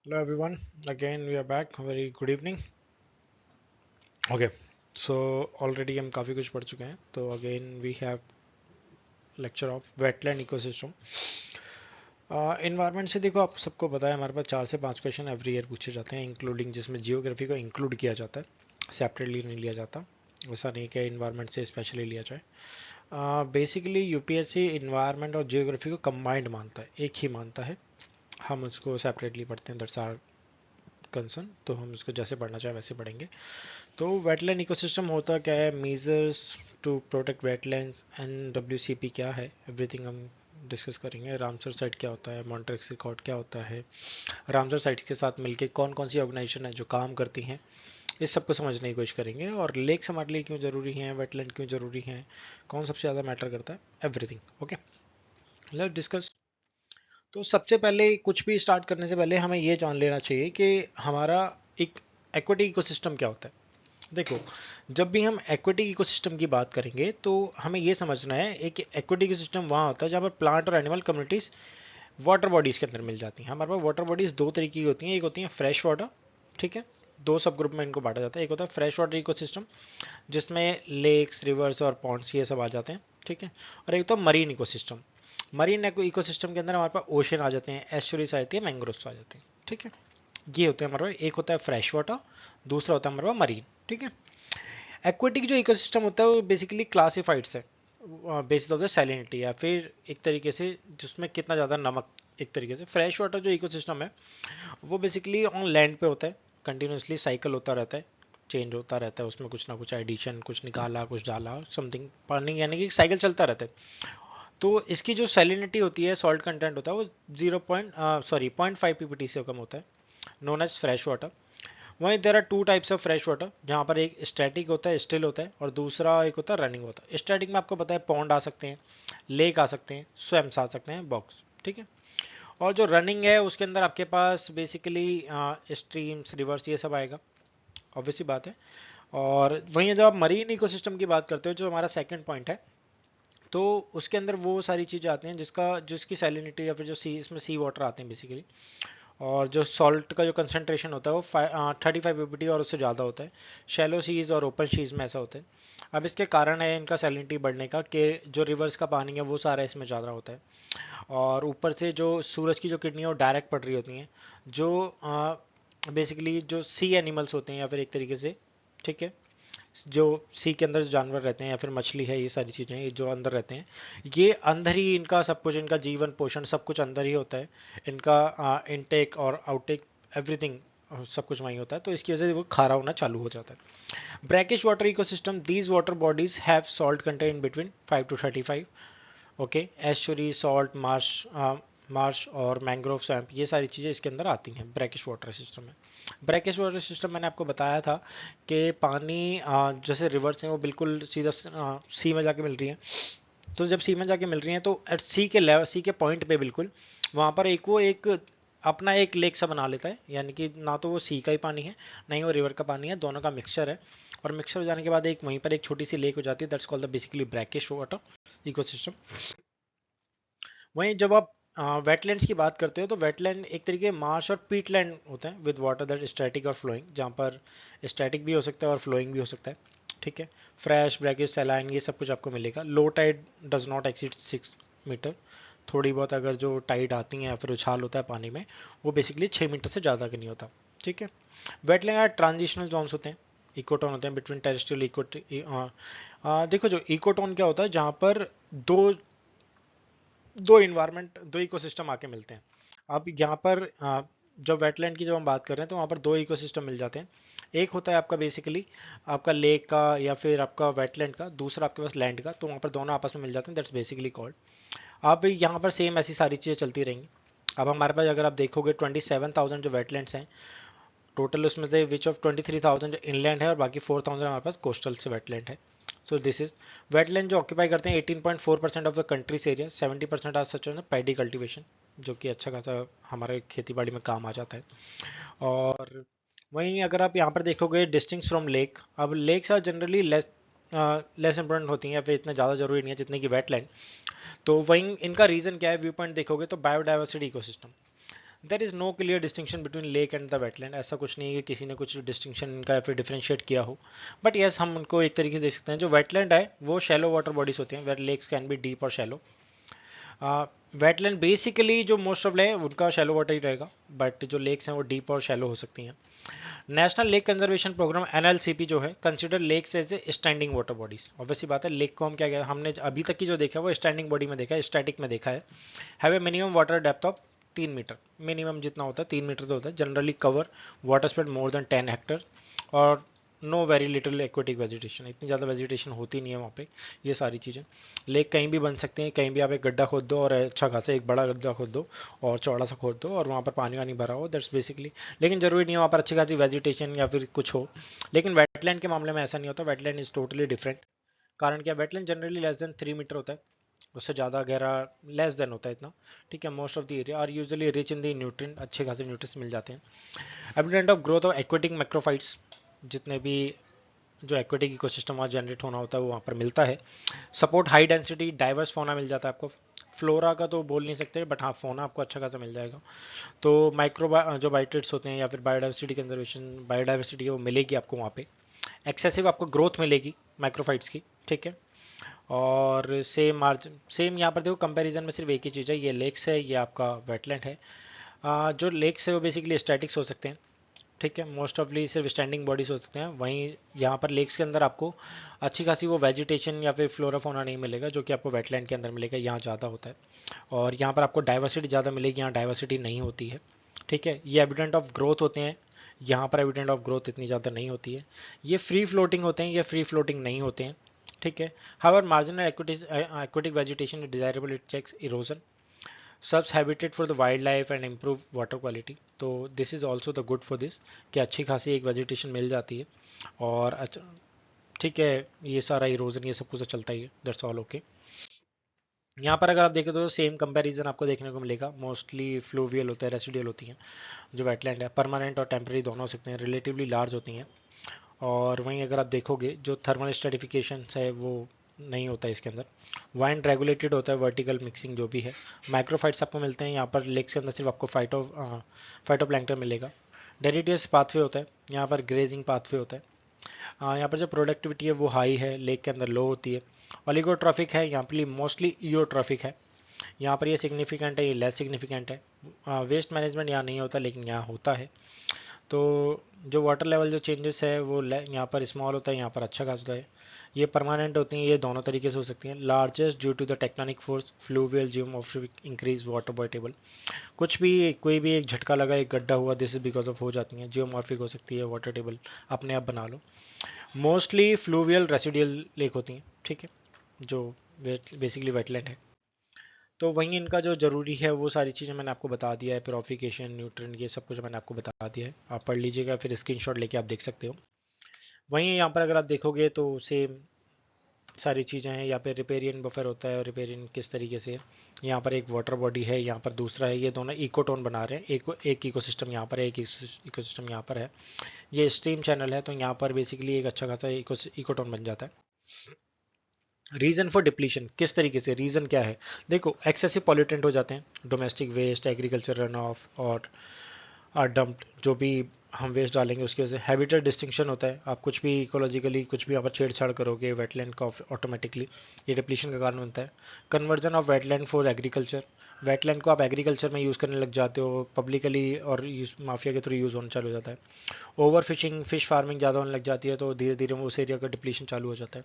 Hello everyone, again we are back. Very good evening. Okay, so already हम काफ़ी कुछ पढ़ चुके हैं तो again we have lecture of wetland ecosystem. Environment से देखो आप सबको पता है हमारे पास 4 से 5 क्वेश्चन एवरी ईयर पूछे जाते हैं इंक्लूडिंग जिसमें जियोग्राफी को इंक्लूड किया जाता है सेपरेटली नहीं लिया जाता. ऐसा नहीं कि इन्वायरमेंट से स्पेशली लिया जाए. बेसिकली यूपीएससी इन्वायरमेंट और जियोग्राफी को कंबाइंड मानता है, एक ही मानता है. हम उसको सेपरेटली पढ़ते हैं, दैट्स आवर कंसर्न. तो हम उसको जैसे पढ़ना चाहें वैसे पढ़ेंगे. तो वेटलैंड इकोसिस्टम होता क्या है, measures to protect wetlands, and WCP क्या है, एवरीथिंग हम डिस्कस करेंगे. रामसर साइट क्या होता है, मॉन्ट्रेक्स रिकॉर्ड क्या होता है, रामसर साइट्स के साथ मिलके कौन कौन सी ऑर्गेनाइजेशन है जो काम करती हैं, इस सबको समझने की कोशिश करेंगे. और लेक्स हमारे लिए क्यों ज़रूरी हैं, वेटलैंड क्यों ज़रूरी हैं, कौन सबसे ज़्यादा मैटर करता है, एवरीथिंग. Okay, let's discuss. तो सबसे पहले कुछ भी स्टार्ट करने से पहले हमें ये जान लेना चाहिए कि हमारा एक एक्विटी इकोसिस्टम क्या होता है. देखो, जब भी हम एक्विटी इकोसिस्टम की बात करेंगे तो हमें ये समझना है एक एक्विटी इकोसिस्टम वहाँ होता है जहाँ पर प्लांट और एनिमल कम्युनिटीज वाटर बॉडीज के अंदर मिल जाती हैं. हमारे पास वाटर बॉडीज दो तरीके की होती हैं. एक होती है फ्रेश वाटर, ठीक है, दो सब ग्रुप में इनको बांटा जाता है. एक होता है फ्रेश वाटर इकोसिस्टम जिसमें लेक्स, रिवर्स और पॉन्ड्स ये सब आ जाते हैं, ठीक है. और एक तो मरीन इकोसिस्टम. मरीन इकोसिस्टम के अंदर हमारे पास ओशन आ जाते हैं, एस्चुरीज आ जाती है, मैंग्रोव्स आ जाते हैं, ठीक है. ये होते हैं हमारे पास. एक होता है फ्रेश वाटर, दूसरा होता है हमारे पास मरीन, ठीक है. एक्वेटिक जो इकोसिस्टम होता है वो बेसिकली क्लासिफाइड्स है बेस्ड ऑफ द सैलिनिटी, या फिर एक तरीके से जिसमें कितना ज़्यादा नमक. एक तरीके से फ्रेश वाटर जो इकोसिस्टम है वो बेसिकली ऑन लैंड पे होता है, कंटिन्यूसली साइकिल होता रहता है, चेंज होता रहता है, उसमें कुछ ना कुछ एडिशन, कुछ निकाला कुछ डाला, समथिंग पानी, यानी कि साइकिल चलता रहता है. तो इसकी जो सैलिनिटी होती है, सॉल्ट कंटेंट होता है, वो 0.5 ppt से कम होता है, नोन एज फ्रेश वाटर. वहीं there are two types of fresh water, जहाँ पर एक स्टैटिक होता है, स्टिल होता है, और दूसरा एक होता है रनिंग होता है. स्टैटिक में आपको पता है पॉन्ड आ सकते हैं, लेक आ सकते हैं, स्वेम्स आ सकते हैं, बॉक्स, ठीक है. और जो रनिंग है उसके अंदर आपके पास बेसिकली स्ट्रीम्स, रिवर्स, ये सब आएगा, ऑब्वियस सी बात है. और वहीं जब आप मरीन इकोसिस्टम की बात करते हो, जो हमारा सेकंड पॉइंट है, तो उसके अंदर वो सारी चीज़ें आती हैं जिसका जिसकी सैलिनिटी या फिर जो सी, इसमें सी वाटर आते हैं बेसिकली. और जो सॉल्ट का जो कंसनट्रेशन होता है वो 35 ppt और उससे ज़्यादा होता है. शैलो सीज और ओपन सीज में ऐसा होता है. अब इसके कारण है इनका सैलिनिटी बढ़ने का कि जो रिवर्स का पानी है वो सारा इसमें ज़्यादा होता है. और ऊपर से जो सूरज की जो किरणें वो डायरेक्ट पड़ रही होती हैं, जो बेसिकली जो सी एनिमल्स होते हैं या फिर एक तरीके से, ठीक है, जो सी के अंदर जो जानवर रहते हैं या फिर मछली है, ये सारी चीज़ें ये जो अंदर रहते हैं, ये अंदर ही इनका सब कुछ, इनका जीवन पोषण सब कुछ अंदर ही होता है. इनका इनटेक और आउटेक, एवरीथिंग, सब कुछ वहीं होता है. तो इसकी वजह से वो खारा होना चालू हो जाता है. Brackish water ecosystem, these water bodies have salt content between 5 to 35. Okay, estuary, salt, Marsh, Marsh और मैंग्रोव स्वैम्प, ये सारी चीज़ें इसके अंदर आती हैं ब्रैकिश वाटर सिस्टम में. ब्रैकिश वाटर सिस्टम मैंने आपको बताया था कि पानी जैसे रिवर्स हैं वो बिल्कुल सीधा सी में जाके मिल रही है. तो जब सी में जाके मिल रही हैं तो एट सी के लेवल, सी के पॉइंट पे बिल्कुल वहाँ पर एक वो एक अपना एक लेक सा बना लेता है, यानी कि ना तो वो सी का ही पानी है ना ही वो रिवर का पानी है, दोनों का मिक्सचर है. और मिक्सचर हो जाने के बाद एक वहीं पर एक छोटी सी लेक हो जाती है, that's called the basically brackish water ecosystem. वहीं जब आप वेटलैंड्स की बात करते हो तो वेटलैंड एक तरीके मार्श और पीटलैंड होते हैं विद वाटर दैट स्टैटिक और फ्लोइंग, जहाँ पर स्टैटिक भी हो सकता है और फ्लोइंग भी हो सकता है, ठीक है. फ्रेश, ब्रैकिश, सैलाइन, ये सब कुछ आपको मिलेगा. Low tide does not exceed 6 metre. थोड़ी बहुत अगर जो टाइड आती हैं या फिर उछाल होता है पानी में, वो बेसिकली 6 मीटर से ज़्यादा का नहीं होता, ठीक है. वेटलैंड ट्रांजिशनल जोन्स होते हैं, इकोटोन होते हैं बिटवीन टेरेस्ट्रियल इको. देखो, जो इकोटोन क्या होता है, जहाँ पर दो दो इन्वायरमेंट, दो इकोसिस्टम आके मिलते हैं. अब यहाँ पर जब वेटलैंड की जब हम बात कर रहे हैं तो वहाँ पर दो इकोसिस्टम मिल जाते हैं. एक होता है आपका बेसिकली आपका लेक का या फिर आपका वेटलैंड का, दूसरा आपके पास लैंड का. तो वहाँ पर दोनों आपस में मिल जाते हैं, दैट्स बेसिकली कॉल्ड. अब यहाँ पर सेम ऐसी सारी चीज़ें चलती रहेंगी. अब हमारे पास अगर आप देखोगे 27,000 जो वेटलैंड्स हैं टोटल, उसमें से विच ऑफ 23,000 जो इनलैंड है और बाकी 4,000 हमारे पास कोस्टल से वेटलैंड है. सो दिस इज वेटलैंड जो ऑक्यूपाई करते हैं 18.4% ऑफ द कंट्रीज एरिया. 70% आज सच है पैडी कल्टीवेशन, जो कि अच्छा खासा हमारे खेती बाड़ी में काम आ जाता है. और वहीं अगर आप यहाँ पर देखोगे डिस्टिंक्ट फ्रॉम लेक, अब lakes are generally less important होती हैं या फिर इतना ज़्यादा जरूरी नहीं है जितने की वेटलैंड. तो वहीं इनका रीज़न क्या है, व्यू पॉइंट देखोगे तो biodiversity ecosystem. There is no clear distinction between lake and the wetland, ऐसा कुछ नहीं है कि किसी ने कुछ डिस्टिंक्शन इनका या फिर डिफ्रेंशिएट किया हो, बट यस हम उनको एक तरीके से देख सकते हैं। जो वेटलैंड है वो शैलो वाटर बॉडीज होती हैं, where lakes can be deep और शैलो। वेटलैंड बेसिकली जो मोस्ट ऑफ है उनका शैलो वाटर ही रहेगा, बट जो लेक्स हैं वो डीप और शैलो हो सकती हैं। National lake conservation programme NLCP जो है consider lakes as a standing water bodies. Obviously बात है, लेक को हम क्या कहते हैं, हमने अभी तक की जो देखा है वो स्टैंडिंग बॉडी में देखा है, स्टैटिक में देखा है। Have a minimum water depth of 3 metre, minimum जितना होता है 3 मीटर तो होता है। Generally cover water spread more than 10 hectare, और no very little aquatic vegetation, इतनी ज़्यादा वेजिटेशन होती नहीं है वहाँ पे। ये सारी चीज़ें, लेक कहीं भी बन सकते हैं, कहीं भी आप एक गड्ढा खोद दो और अच्छा खासा एक बड़ा गड्ढा खोद दो और चौड़ा सा खोद दो और वहाँ पर पानी वानी भरा हो, दैट्स बेसिकली। लेकिन ज़रूरी नहीं है वहाँ पर अच्छी खासी वेजिटेशन या फिर कुछ हो। लेकिन वेटलैंड के मामले में ऐसा नहीं होता, वेटलैंड इज़ टोटली डिफरेंट। कारण क्या, wetland generally less than 3 metre होता है, उससे ज़्यादा गहरा लेस देन होता है इतना। ठीक है, most of the area are usually rich in the nutrient, अच्छे खासे न्यूट्रिएंट्स मिल जाते हैं। Abundant of growth of aquatic macrophytes, जितने भी जो एक्वेटिक इकोसिस्टम वहाँ जनरेट होना होता है वो वहाँ पर मिलता है। सपोर्ट हाई डेंसिटी डाइवर्स फोना मिल जाता है आपको। फ्लोरा का तो बोल नहीं सकते, बट हाँ फोना आपको अच्छा खासा मिल जाएगा। तो माइक्रो जो बाइटेट्स होते हैं या फिर बायोडाइवर्सिटी कंजर्वेशन, बायोडाइवर्सिटी वो मिलेगी आपको वहाँ पे। एक्सेसिव आपको ग्रोथ मिलेगी माइक्रोफाइट्स की। ठीक है, और सेम मार्जिन सेम यहाँ पर देखो, कंपैरिजन में सिर्फ एक ही चीज़ है, ये लेक्स है, ये आपका वेटलैंड है। जो लेक्स है वो बेसिकली स्टैटिक्स हो सकते हैं। ठीक है, मोस्ट ऑफली सिर्फ स्टैंडिंग बॉडीज हो सकते हैं। वहीं यहाँ पर लेक्स के अंदर आपको अच्छी खासी वो वेजिटेशन या फिर फ्लोरा फोना नहीं मिलेगा, जो कि आपको वेटलैंड के अंदर मिलेगा, यहाँ ज़्यादा होता है। और यहाँ पर आपको डाइवर्सिटी ज़्यादा मिलेगी, यहाँ डाइवर्सिटी नहीं होती है। ठीक है, ये एविडेंट ऑफ ग्रोथ होते हैं, यहाँ पर एविडेंट ऑफ ग्रोथ इतनी ज़्यादा नहीं होती है। ये फ्री फ्लोटिंग होते हैं, ये फ्री फ्लोटिंग नहीं होते हैं। ठीक है, however marginal aquatic vegetation is desirable, it checks erosion, serves habitat for the wild life and improve water quality. तो this is also the good for this, कि अच्छी खासी एक वेजिटेशन मिल जाती है। और अच्छा, ठीक है, ये सारा इरोजन ये सब कुछ तो चलता ही है, दैट्स ऑल ओके। यहाँ पर अगर आप देखें तो सेम कंपैरिजन आपको देखने को मिलेगा। मोस्टली फ्लूवियल होता है, रेसिडियल होती हैं जो वेटलैंड है, परमानेंट और टेम्परेरी दोनों हो सकते हैं, रिलेटिवली लार्ज होती हैं। और वहीं अगर आप देखोगे जो थर्मल स्ट्रेटिफिकेशन है वो नहीं होता है इसके अंदर। वाइंड रेगुलेटेड होता है, वर्टिकल मिक्सिंग जो भी है। माइक्रोफाइट्स आपको मिलते हैं यहाँ पर, लेक्स के अंदर सिर्फ आपको फाइटोप्लैंक्टन मिलेगा। डेरिटियस पाथवे होता है, यहाँ पर ग्रेजिंग पाथवे होता है। यहाँ पर जो प्रोडक्टिविटी है वो हाई है, लेक के अंदर लो होती है। ऑलिगोट्रॉफिक है, यहाँ पर मोस्टली ईओट्रॉफिक है। यहाँ पर ये सिग्निफिकेंट है, ये लेस सिग्निफिकेंट है। वेस्ट मैनेजमेंट यहाँ नहीं होता, लेकिन यहाँ होता है। तो जो वाटर लेवल जो चेंजेस है वो यहाँ पर स्मॉल होता है, यहाँ पर अच्छा खासा है। ये परमानेंट होती हैं, ये दोनों तरीके से हो सकती हैं। Largest due to the tectonic force, fluvial geomorphic increase water body table. कुछ भी कोई भी एक झटका लगा, एक गड्ढा हुआ, दिस इज बिकॉज ऑफ हो जाती हैं, जियोमॉर्फिक हो सकती है, वाटर टेबल अपने आप बना लो। मोस्टली फ्लूवियल रेसिडियल लेक होती हैं। ठीक है, जो बेसिकली वेटलैंड है। तो वहीं इनका जो ज़रूरी है वो सारी चीज़ें मैंने आपको बता दिया है, प्योरिफिकेशन, न्यूट्रिएंट, ये सब कुछ मैंने आपको बता दिया है। आप पढ़ लीजिएगा, फिर स्क्रीनशॉट लेके आप देख सकते हो। वहीं यहाँ पर अगर आप देखोगे तो सेम सारी चीज़ें हैं। यहाँ पे रिपेरियन बफर होता है, और रिपेरियन किस तरीके से, यहाँ पर एक वाटर बॉडी है, यहाँ पर दूसरा है, ये दोनों इकोटोन बना रहे हैं। एक इकोसिस्टम यहाँ पर है, एक इकोसिस्टम यहाँ पर है। ये स्ट्रीम चैनल है, तो यहाँ पर बेसिकली एक अच्छा खासा इकोटोन बन जाता है। रीज़न फॉर डिप्लीशन किस तरीके से, रीज़न क्या है, देखो एक्सेसिव पॉल्यूटेंट हो जाते हैं, domestic waste, agriculture run off, और डम्प्ड जो भी हम वेस्ट डालेंगे उसकी वजह से। हैबिटेट डिस्टिंक्शन होता है, आप कुछ भी इकोलॉजिकली कुछ भी यहाँ पर छेड़छाड़ करोगे वेटलैंड का, ऑटोमेटिकली ये डिप्लीशन का कारण बनता है। Conversion of wetland for agriculture, wetland को आप एग्रीकल्चर में यूज़ करने लग जाते हो पब्लिकली, और माफिया के थ्रू यूज़ होना चालू हो जाता है। ओवर फिशिंग, फिश फार्मिंग ज़्यादा होने लग जाती है, तो धीरे धीरे उस एरिया का डिप्लीशन चालू हो जाता है।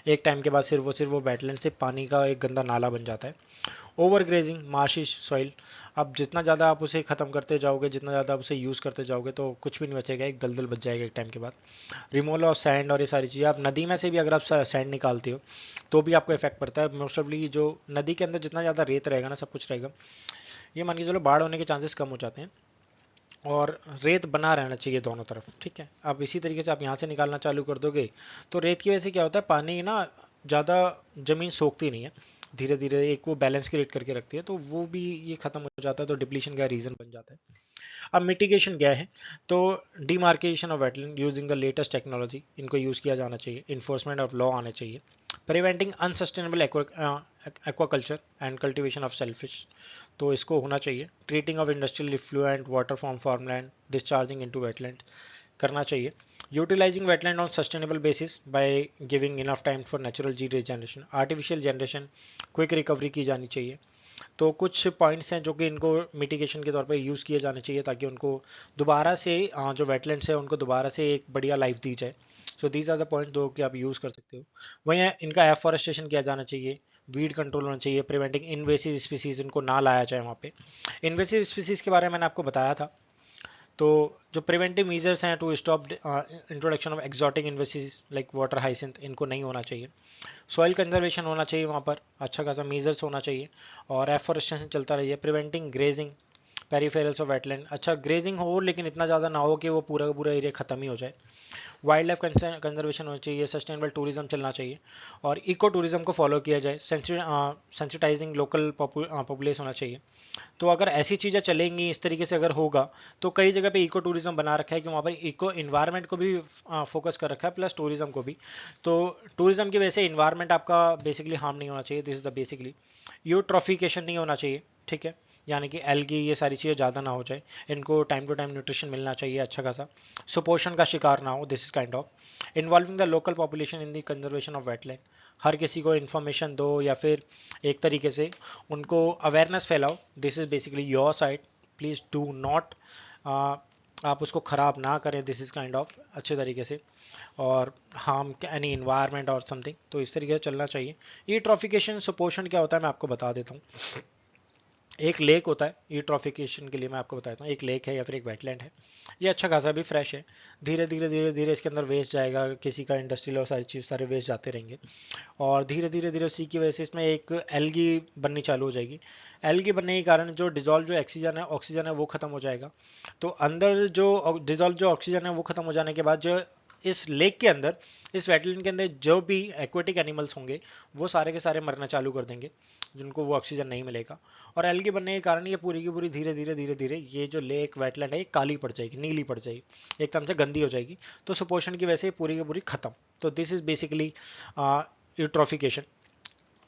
एक टाइम के बाद सिर्फ वो वेटलैंड से पानी का एक गंदा नाला बन जाता है। ओवर ग्रेजिंग, मार्शी सॉइल, अब जितना ज़्यादा आप उसे ख़त्म करते जाओगे, जितना ज़्यादा आप उसे यूज़ करते जाओगे, तो कुछ भी नहीं बचेगा, एक दलदल बच जाएगा एक टाइम के बाद। रिमूवल ऑफ सैंड और ये सारी चीज़ें, आप नदी में से भी अगर आप सैंड निकालते हो तो भी आपको इफेक्ट पड़ता है। मोस्ट ऑफली जो नदी के अंदर जितना ज़्यादा रेत रहेगा ना, सब कुछ रहेगा, ये मान के चलो बाढ़ होने के चांसेस कम हो जाते हैं। और रेत बना रहना चाहिए दोनों तरफ। ठीक है, अब इसी तरीके से आप यहाँ से निकालना चालू कर दोगे तो रेत की वजह से क्या होता है, पानी ना ज़्यादा ज़मीन सोखती नहीं है, धीरे धीरे एक वो बैलेंस क्रिएट करके रखती है, तो वो भी ये ख़त्म हो जाता है, तो डिप्लीशन का रीज़न बन जाता है। अब मिटिगेशन क्या है, तो demarcation of wetland using the latest technology, इनको यूज़ किया जाना चाहिए, इन्फोर्समेंट ऑफ लॉ आने चाहिए, preventing unsustainable aquaculture and cultivation of shellfish, तो इसको होना चाहिए, treating of industrial effluent water from farmland discharging into wetland करना चाहिए, utilising wetland on sustainable basis by giving enough time for natural जी regeneration, artificial generation, quick recovery की जानी चाहिए। तो कुछ पॉइंट्स हैं जो कि इनको मिटिगेशन के तौर पे यूज़ किए जाने चाहिए ताकि उनको दोबारा से जो वेटलैंड्स है उनको दोबारा से एक बढ़िया लाइफ दी जाए। So these are the points जो कि आप यूज़ कर सकते हो। वहीं इनका एफॉरेस्टेशन किया जाना चाहिए, वीड कंट्रोल होना चाहिए, प्रिवेंटिंग इन्वेसिव स्पीसीज इनको ना लाया जाए वहाँ पे। इन्वेसिव स्पीसीज के बारे में मैंने आपको बताया था। तो जो प्रिवेंटिव मीजर्स हैं to stop introduction of exotic invasives like water hyacinth, इनको नहीं होना चाहिए। सॉइल कंजर्वेशन होना चाहिए वहाँ पर, अच्छा खासा मीजर्स होना चाहिए, और एफॉरेस्टेशन चलता रहिए, preventing grazing peripherals of wetland, अच्छा ग्रेजिंग हो लेकिन इतना ज़्यादा ना हो कि वो पूरा का पूरा एरिया ख़त्म ही हो जाए। वाइल्ड लाइफ कंजर्वेशन होना चाहिए, सस्टेनेबल टूरिज्म चलना चाहिए, और इको टूरिज्म को फॉलो किया जाए, सेंसिटाइजिंग लोकल पॉपुलेशन होना चाहिए। तो अगर ऐसी चीज़ें चलेंगी इस तरीके से अगर होगा, तो कई जगह पे इको टूरिज्म बना रखा है कि वहाँ पर इको इन्वायरमेंट को भी फोकस कर रखा है प्लस टूरिज्म को भी। तो टूरिज्म की वजह से इन्वायरमेंट आपका बेसिकली हार्म नहीं होना चाहिए, this is the basically. Eutrophication नहीं होना चाहिए, ठीक है, यानी कि एल्गी ये सारी चीज़ें ज़्यादा ना हो जाए, इनको टाइम टू टाइम न्यूट्रिशन मिलना चाहिए अच्छा खासा, सुपोषण का शिकार ना हो, this is kind of involving the local population in the conservation of wetland. हर किसी को इन्फॉर्मेशन दो या फिर एक तरीके से उनको अवेयरनेस फैलाओ, this is basically your side, please do not आप उसको ख़राब ना करें, दिस इज़ काइंड ऑफ अच्छे तरीके से, और हार्म एनी इन्वायरमेंट और समथिंग, तो इस तरीके से चलना चाहिए। ये ट्रॉफिकेशन सुपोषण क्या होता है मैं आपको बता देता हूँ। एक लेक होता है यूट्रॉफिकेशन के लिए, मैं आपको बताता हूँ, एक लेक है या फिर एक वेटलैंड है, ये अच्छा खासा भी फ्रेश है, धीरे धीरे धीरे धीरे इसके अंदर वेस्ट जाएगा, किसी का इंडस्ट्रियल और सारी चीज़ सारे वेस्ट जाते रहेंगे, और धीरे धीरे धीरे उसी की वजह से इसमें एक एल्गी बननी चालू हो जाएगी। एल्गी बनने के कारण जो डिजॉल्व जो ऑक्सीजन है वो खत्म हो जाएगा। तो अंदर जो डिजॉल्व जो ऑक्सीजन है वो खत्म हो जाने के बाद जो इस लेक के अंदर, इस वेटलैंड के अंदर जो भी एक्वेटिक एनिमल्स होंगे वो सारे के सारे मरना चालू कर देंगे, जिनको वो ऑक्सीजन नहीं मिलेगा। और एल्गी बनने के कारण ये पूरी की पूरी धीरे धीरे धीरे धीरे ये जो लेक वेटलैंड है ये काली पड़ जाएगी, नीली पड़ जाएगी, एकदम से गंदी हो जाएगी। तो सुपोषण की वजह से पूरी की पूरी खत्म। तो दिस इज बेसिकली यूट्रॉफिकेशन,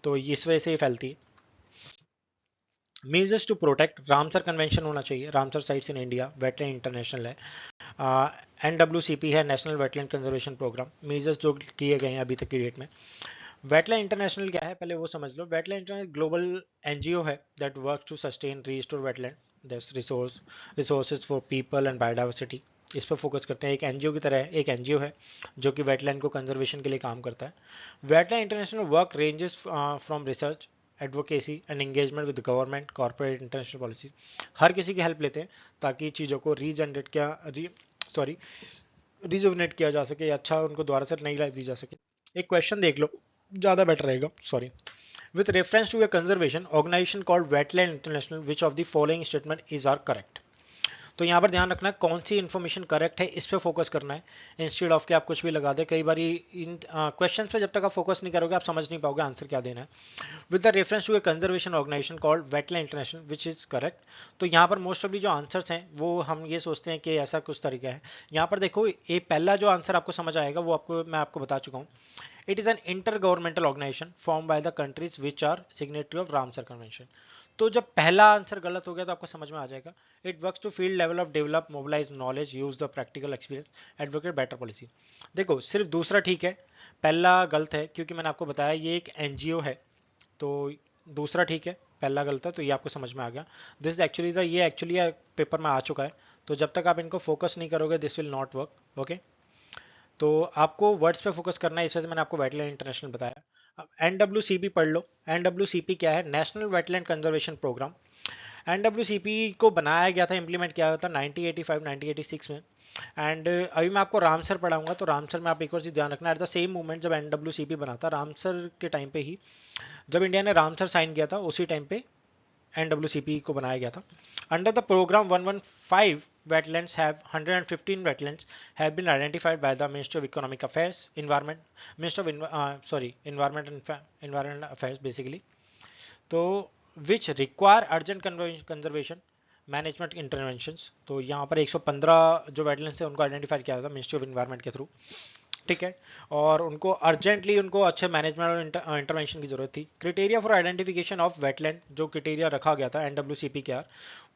तो इस वजह से ये फैलती है। Measures to protect, Ramsar convention होना चाहिए, Ramsar sites in India, wetland international है, NWCP है, national wetland conservation programme, measures जो किए गए हैं अभी तक की डेट में। वेटलैंड इंटरनेशनल क्या है पहले वो समझ लो। वेटलैंड इंटरनेशनल ग्लोबल एनजीओ है that work to sustain restore wetlands resources for people and biodiversity, इस पर फोकस करते हैं। एक एनजीओ की तरह है, एक एनजीओ है जो कि वेटलैंड को कंजर्वेशन के लिए काम करता है। Wetland international work ranges from research advocacy and engagement with government corporate international policy, हर किसी की हेल्प लेते हैं ताकि चीज़ों को रीजनरेट किया सॉरी रिजुवनेट किया जा सके, या अच्छा उनको दोबारा से नई लाइफ दी जा सके। एक क्वेश्चन देख लो, ज़्यादा बेटर रहेगा, sorry. With reference to a conservation organisation called wetland international, which of the following statement is are correct. तो यहाँ पर ध्यान रखना है कौन सी इन्फॉर्मेशन करेक्ट है, इस पे फोकस करना है, इंस्टेड ऑफ के आप कुछ भी लगा दे। कई बार इन क्वेश्चंस पे जब तक आप फोकस नहीं करोगे आप समझ नहीं पाओगे आंसर क्या देना है। With the reference to a conservation organisation called wetland international which is correct. तो यहाँ पर मोस्ट ऑफ जो आंसर्स हैं वो हम ये सोचते हैं कि ऐसा कुछ तरीका है। यहाँ पर देखो ये पहला जो आंसर आपको समझ आएगा वो आपको मैं आपको बता चुका हूँ। It is an intergovernmental organisation form by the countries which are signatory of Ramsar convention. तो जब पहला आंसर गलत हो गया तो आपको समझ में आ जाएगा। It works to field level of develop mobilise knowledge use the practical experience advocate better policy. देखो सिर्फ दूसरा ठीक है, पहला गलत है क्योंकि मैंने आपको बताया ये एक एनजीओ है। तो दूसरा ठीक है, पहला गलत है, तो ये आपको समझ में आ गया। दिस एक्चुअली ये एक्चुअली पेपर में आ चुका है। तो जब तक आप इनको फोकस नहीं करोगे this will not work, okay. तो आपको वर्ड्स पे फोकस करना है, इस वजह से मैंने आपको वेटलैंड इंटरनेशनल बताया। अब NWCP पढ़ लो। NWCP क्या है? National wetland conservation programme. NWCP को बनाया गया था, इंप्लीमेंट किया था 1985-1986 में। एंड अभी मैं आपको रामसर पढ़ाऊंगा, तो रामसर में आप एक और चीज़ ध्यान रखना, एट द सेम मोमेंट जब NWCP बना था रामसर के टाइम पे ही, जब इंडिया ने रामसर साइन किया था उसी टाइम पे NWCP को बनाया गया था। Under the programme 115 wetlands have 115 wetlands have been identified by the Ministry of Economic Affairs, Minister of Environment and Environment Affairs basically. तो which require urgent conservation management interventions. तो यहाँ पर 115 जो वेटलैंड्स है उनको आइडेंटिफाई किया था मिनिस्ट्री ऑफ एनवायरनमेंट के थ्रू, ठीक है। और उनको अर्जेंटली उनको अच्छे मैनेजमेंट और इंटरवेंशन की जरूरत थी। Criteria for identification of wetland, जो क्रिटेरिया रखा गया था एनडब्ल्यूसीपी के आर,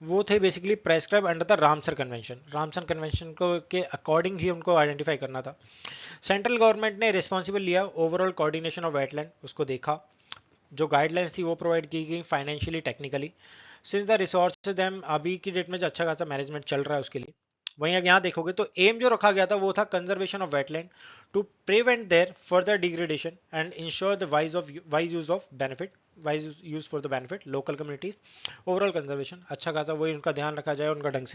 वो थे basically prescribe under the Ramsar convention. Ramsar convention को के अकॉर्डिंग ही उनको आइडेंटिफाई करना था। सेंट्रल गवर्नमेंट ने रिस्पॉन्सिबल लिया ओवरऑल कोऑर्डिनेशन ऑफ वेटलैंड, उसको देखा। जो गाइडलाइंस थी वो प्रोवाइड की गई financially technically. Since the resources them अभी की डेट में जो अच्छा खासा मैनेजमेंट चल रहा है उसके लिए। वहीं अगर यहाँ देखोगे तो एम जो रखा गया था वो था conservation of wetland to prevent their further degradation and ensure the wise use of benefit, wise use for the benefit local communities. Overall conservation अच्छा खासा वही उनका ध्यान रखा जाए, उनका ढंग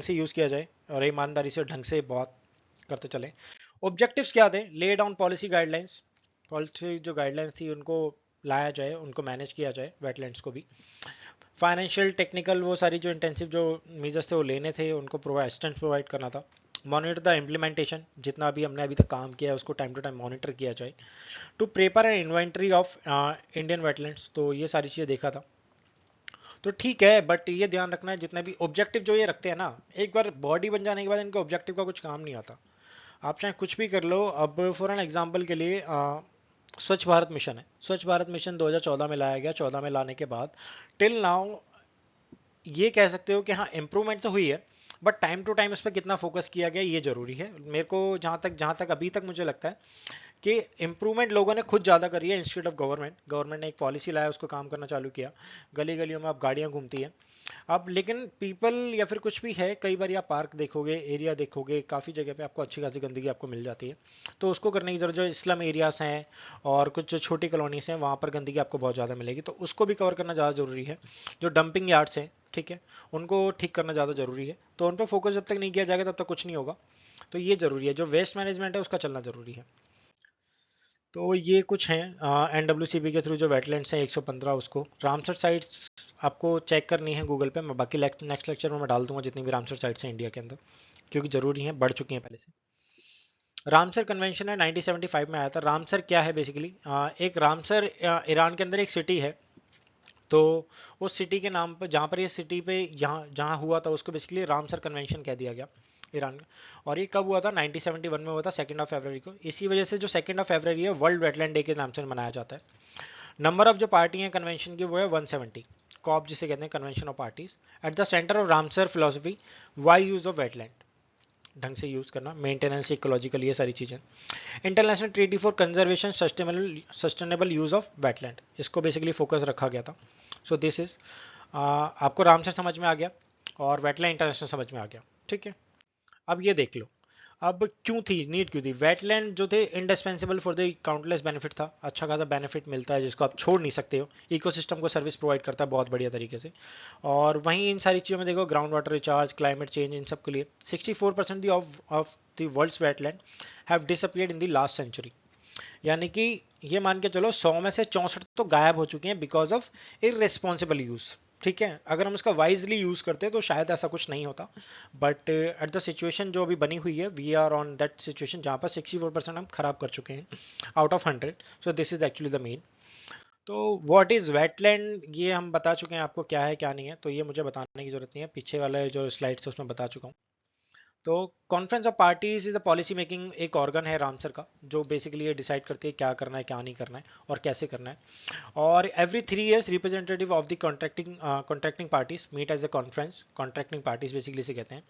से यूज किया जाए और ईमानदारी से ढंग से बहुत करते चले। ऑब्जेक्टिव्स क्या थे? Lay down policy guidelines, policy जो गाइडलाइंस थी उनको लाया जाए, उनको मैनेज किया जाए वेटलैंड्स को भी। फाइनेंशियल टेक्निकल वो सारी जो इंटेंसिव जो मेजर्स थे वो लेने थे, उनको असिस्टेंस प्रोवाइड करना था। मॉनिटर द इम्प्लीमेंटेशन, जितना भी हमने अभी तक काम किया है उसको टाइम टू टाइम मॉनिटर किया जाए। To prepare an inventory of Indian wetlands, तो ये सारी चीज़ें देखा था। तो ठीक है, बट ये ध्यान रखना है जितने भी ऑब्जेक्टिव जो ये रखते हैं ना, एक बार बॉडी बन जाने के बाद इनके ऑब्जेक्टिव का कुछ काम नहीं आता। आप चाहे कुछ भी कर लो। अब फॉर एन एग्जांपल के लिए स्वच्छ भारत मिशन है। स्वच्छ भारत मिशन 2014 में लाया गया। 14 में लाने के बाद टिल नाउ ये कह सकते हो कि हाँ इम्प्रूवमेंट तो हुई है, बट टाइम टू टाइम इस पर कितना फोकस किया गया ये जरूरी है। मेरे को जहाँ तक अभी तक मुझे लगता है कि इम्प्रूवमेंट लोगों ने खुद ज़्यादा करी है इंस्टीट्यूट ऑफ गवर्नमेंट। गवर्नमेंट ने एक पॉलिसी लाया, उसको काम करना चालू किया। गली गलियों में अब गाड़ियाँ घूमती हैं अब, लेकिन पीपल या फिर कुछ भी है, कई बार आप पार्क देखोगे, एरिया देखोगे, काफ़ी जगह पे आपको अच्छी खासी गंदगी आपको मिल जाती है। तो उसको करने की जरूरत, जो स्लम एरियाज हैं और कुछ जो छोटी कॉलोनीज हैं वहाँ पर गंदगी आपको बहुत ज़्यादा मिलेगी, तो उसको भी कवर करना ज़्यादा ज़रूरी है। जो डंपिंग यार्ड्स हैं, ठीक है, उनको ठीक करना ज़्यादा ज़रूरी है। तो उन पर फोकस जब तक नहीं किया जाएगा तब तक कुछ नहीं होगा। तो ये ज़रूरी है, जो वेस्ट मैनेजमेंट है उसका चलना ज़रूरी है। तो ये कुछ हैं एनडब्ल्यूसीबी के थ्रू जो वेटलैंड्स हैं 115, उसको रामसर साइट्स आपको चेक करनी है गूगल पे। मैं बाकी नेक्स्ट लेक्चर में मैं डाल दूंगा जितनी भी रामसर साइट्स हैं इंडिया के अंदर, क्योंकि ज़रूरी हैं, बढ़ चुकी हैं पहले से। रामसर कन्वेंशन है 1975 में आया था। रामसर क्या है बेसिकली? एक रामसर ईरान के अंदर एक सिटी है। तो उस सिटी के नाम पर, जहाँ पर ये सिटी पे यहाँ जहाँ हुआ था उसको बेसिकली रामसर कन्वेंशन कह दिया गया ईरान का। और ये कब हुआ था? 1971 में हुआ था, 2 को। इसी वजह से जो 2 है वर्ल्ड वेटलैंड डे के नाम से मनाया जाता है। नंबर ऑफ जो पार्टी हैं कन्वेंशन की वो है 170। कॉप जिसे कहते हैं, convention of parties. At the centre of Ramsar philosophy, wise use of wetland, ढंग से यूज करना, मेंटेनेंस, इकोलॉजिकल, ये सारी चीज़ें। International treaty for conservation sustainable use of wetland, इसको बेसिकली फोकस रखा गया था। सो दिस इज, आपको रामसर समझ में आ गया और वेटलैंड इंटरनेशनल समझ में आ गया, ठीक है। अब ये देख लो, अब क्यों थी नीड, क्यों थी? वेटलैंड जो थे indispensable for the countless benefit था। अच्छा खासा बेनिफिट मिलता है जिसको आप छोड़ नहीं सकते हो। इकोसिस्टम को सर्विस प्रोवाइड करता है बहुत बढ़िया तरीके से। और वहीं इन सारी चीज़ों में देखो, ground water recharge, climate change, इन सब के लिए 64% of the world's wetland have disappeared in the last century. यानी कि ये मान के चलो 100 में से 64 तो गायब हो चुके हैं बिकॉज ऑफ इरेस्पॉन्सिबल यूज। ठीक है, अगर हम इसका वाइजली यूज करते तो शायद ऐसा कुछ नहीं होता। बट एट द सिचुएशन जो अभी बनी हुई है, we are on that situation जहाँ पर 64% हम खराब कर चुके हैं out of 100। So this is actually the main. तो व्हाट इज वेटलैंड ये हम बता चुके हैं आपको क्या है क्या नहीं है, तो ये मुझे बताने की जरूरत नहीं है, पीछे वाले जो स्लाइड्स है उसमें बता चुका हूँ। तो conference of parties is the policy making एक ऑर्गन है रामसर का, जो बेसिकली ये डिसाइड करती है क्या करना है क्या नहीं करना है और कैसे करना है। और every 3 years representative of the contracting parties meet as a conference. Contracting parties basically से कहते हैं।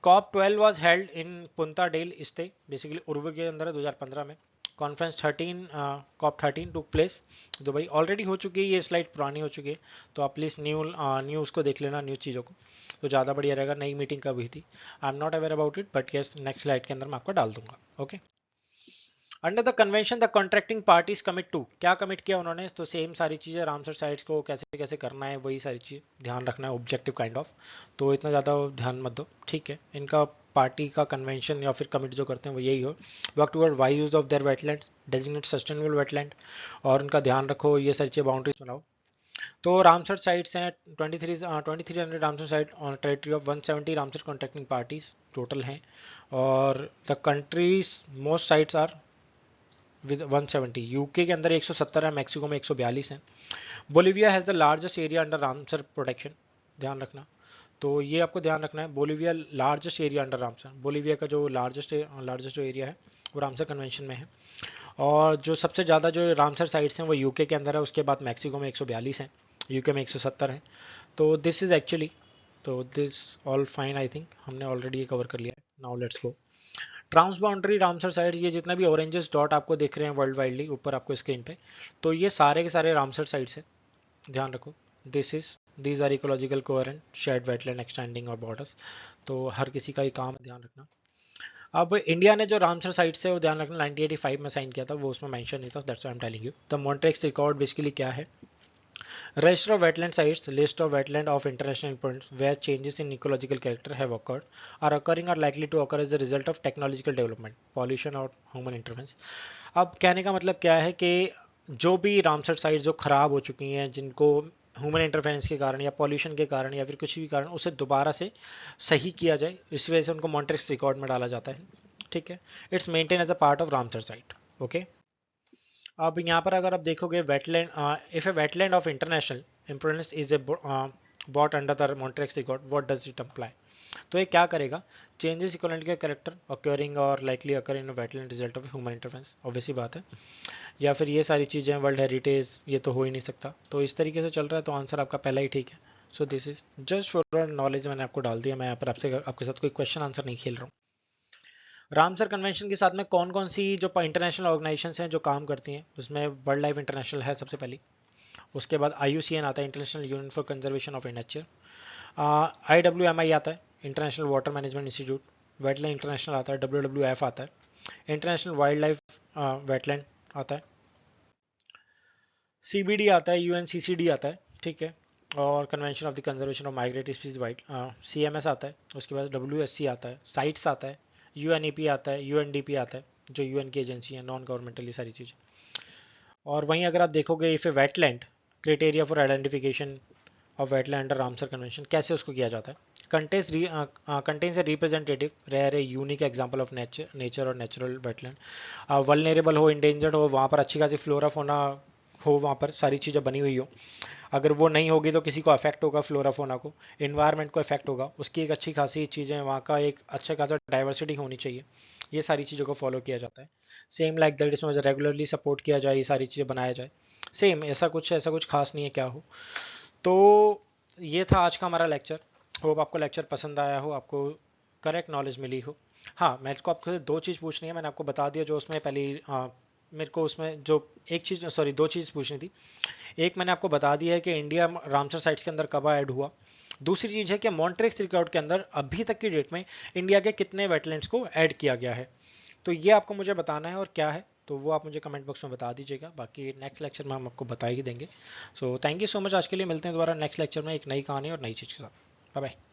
COP 12 was held in Punta del Este, basically Uruguay के अंदर है 2015 में। Conference 13, COP 13 took place Dubai. Already हो चुकी है, ये स्लाइड पुरानी हो चुकी है, तो आप प्लीज़ न्यू उसको देख लेना, न्यू चीज़ों को, तो ज़्यादा बढ़िया रहेगा। नई मीटिंग कब हुई थी, I am not aware about it, but yes next slide के अंदर मैं आपको डाल दूंगा। Okay. Under the convention the contracting parties commit to, क्या कमिट किया उन्होंने? तो सेम सारी चीज़ें रामसर साइट्स को कैसे कैसे करना है, वही सारी चीज़ ध्यान रखना है, ऑब्जेक्टिव काइंड ऑफ। तो इतना ज़्यादा ध्यान मत दो, ठीक है। इनका पार्टी का कन्वेंशन या फिर कमिट जो करते हैं वो यही हो, work toward wise use of their wetland, designate sustainable wetland, और उनका ध्यान रखो, ये सारी चीज़ें बाउंड्रीज बनाओ। तो रामसर साइट्स हैं 2300 Ramsar site on territory of 170 Ramsar contracting parties total हैं। और the countries most sites are with 170। UK के अंदर 170 है, मैक्सिको में 142 है। Bolivia has the largest area under Ramsar protection, ध्यान रखना। तो ये आपको ध्यान रखना है। Bolivia largest area under Ramsar, Bolivia का जो लार्जेस्ट जो एरिया है वो रामसर कन्वेंशन में है। और जो सबसे ज़्यादा जो रामसर साइट्स हैं वो यूके के अंदर है, उसके बाद मैक्सिको में 142 हैं, यूके में 170 हैं। तो दिस इज़ एक्चुअली, तो this all fine, I think हमने ऑलरेडी ये कवर कर लिया है। Now let's go transboundary Ramsar site. ये जितना भी ऑरेंजेस डॉट आपको दिख रहे हैं वर्ल्ड वाइडली ऊपर आपको स्क्रीन पे, तो ये सारे के सारे रामसर साइट्स है, ध्यान रखो। This is these are ecological coherent shared wetland extending और बॉर्डर्स। तो हर किसी का ही काम है, ध्यान रखना। अब इंडिया ने जो रामसर साइट्स है वो ध्यान रखना 1985 में साइन किया था, वो उसमें मेंशन नहीं था, that's why I am telling you. The Montreux record basically क्या है? Register of wetland sites, list of wetland of international importance where changes in ecological character have occurred, are occurring or likely to occur as a result of technological development, pollution और human interference। अब कहने का मतलब क्या है कि जो भी रामसर साइट जो खराब हो चुकी हैं, जिनको ह्यूमन इंटरफेरेंस के कारण या पॉल्यूशन के कारण या फिर कुछ भी कारण, उसे दोबारा से सही किया जाए, इस वजह से उनको मॉन्ट्रिक्स रिकॉर्ड में डाला जाता है। ठीक है, it's maintain as a part of Ramsar site. Okay, अब यहाँ पर अगर आप देखोगे wetland, if a wetland of international importance is a bot under the Montreux record, what does it apply? तो ये क्या करेगा? चेंजेस इकोलॉजिकल के कैरेक्टर ऑकरिंग और likely occur in wetland result of human interference, obviously बात है। या फिर ये सारी चीज़ें वर्ल्ड हेरिटेज, ये तो हो ही नहीं सकता। तो इस तरीके से चल रहा है, तो आंसर आपका पहला ही ठीक है। सो this is just for knowledge, मैंने आपको डाल दिया। मैं यहाँ पर आपसे आपके साथ कोई क्वेश्चन आंसर नहीं खेल रहा हूँ। रामसर कन्वेंशन के साथ में कौन कौन सी जो इंटरनेशनल ऑर्गेनाइजेशंस हैं जो काम करती हैं, उसमें वर्ल्ड लाइफ इंटरनेशनल है सबसे पहली। उसके बाद IUCN आता है, international union for conservation of nature. IWMI आता है, international water management institute. Wetland international आता है, WWF आता है। इंटरनेशनल वाइल्ड लाइफ वेटलैंड आता है। CBD आता है, UNCCD आता है, ठीक है। और convention of the conservation of migratory species wild, CMS आता है। उसके बाद WSC आता है, साइट्स आता है, UNEP आता है, UNDP आता है, जो UN की एजेंसी है, नॉन गवर्नमेंटल, ये सारी चीज़ें। और वहीं अगर आप देखोगे if a wetland, criteria for identification of wetland under Ramsar convention, कैसे उसको किया जाता है? Contains a representative rare a unique example of nature और नेचुरल वेटलैंड। वल्नरेबल हो, इंडेंजर्ड हो, वहाँ पर अच्छी खासी फ्लोरा फोना हो, वहाँ पर सारी चीज़ें बनी हुई हो। अगर वो नहीं होगी तो किसी को अफेक्ट होगा, फ्लोरा फोना को, इन्वायरमेंट को अफेक्ट होगा, उसकी एक अच्छी खासी चीज़ें, वहाँ का एक अच्छा खासा डाइवर्सिटी होनी चाहिए। ये सारी चीज़ों को फॉलो किया जाता है। सेम लाइक दैट, इसमें रेगुलरली सपोर्ट किया जाए, ये सारी चीज़ें बनाया जाए। सेम ऐसा कुछ खास नहीं है क्या हो। तो ये था आज का हमारा लेक्चर। होप आपको लेक्चर पसंद आया हो, आपको करेक्ट नॉलेज मिली हो। हाँ, मेरे को आपको दो चीज़ पूछनी है, मैंने आपको बता दिया जो उसमें पहली, मेरे को उसमें जो एक चीज़, सॉरी, दो चीज़ पूछनी थी। एक मैंने आपको बता दिया है कि इंडिया रामसर साइट्स के अंदर कब ऐड हुआ। दूसरी चीज़ है कि मॉन्ट्रिक्स रिकॉर्ड के अंदर अभी तक की डेट में इंडिया के कितने वेटलैंड्स को ऐड किया गया है। तो ये आपको मुझे बताना है, और क्या है तो वो आप मुझे कमेंट बॉक्स में बता दीजिएगा। बाकी नेक्स्ट लेक्चर में हम आपको बता ही देंगे। So thank you so much, आज के लिए मिलते हैं दोबारा नेक्स्ट लेक्चर में एक नई कहानी और नई चीज़ के साथ। Bye bye.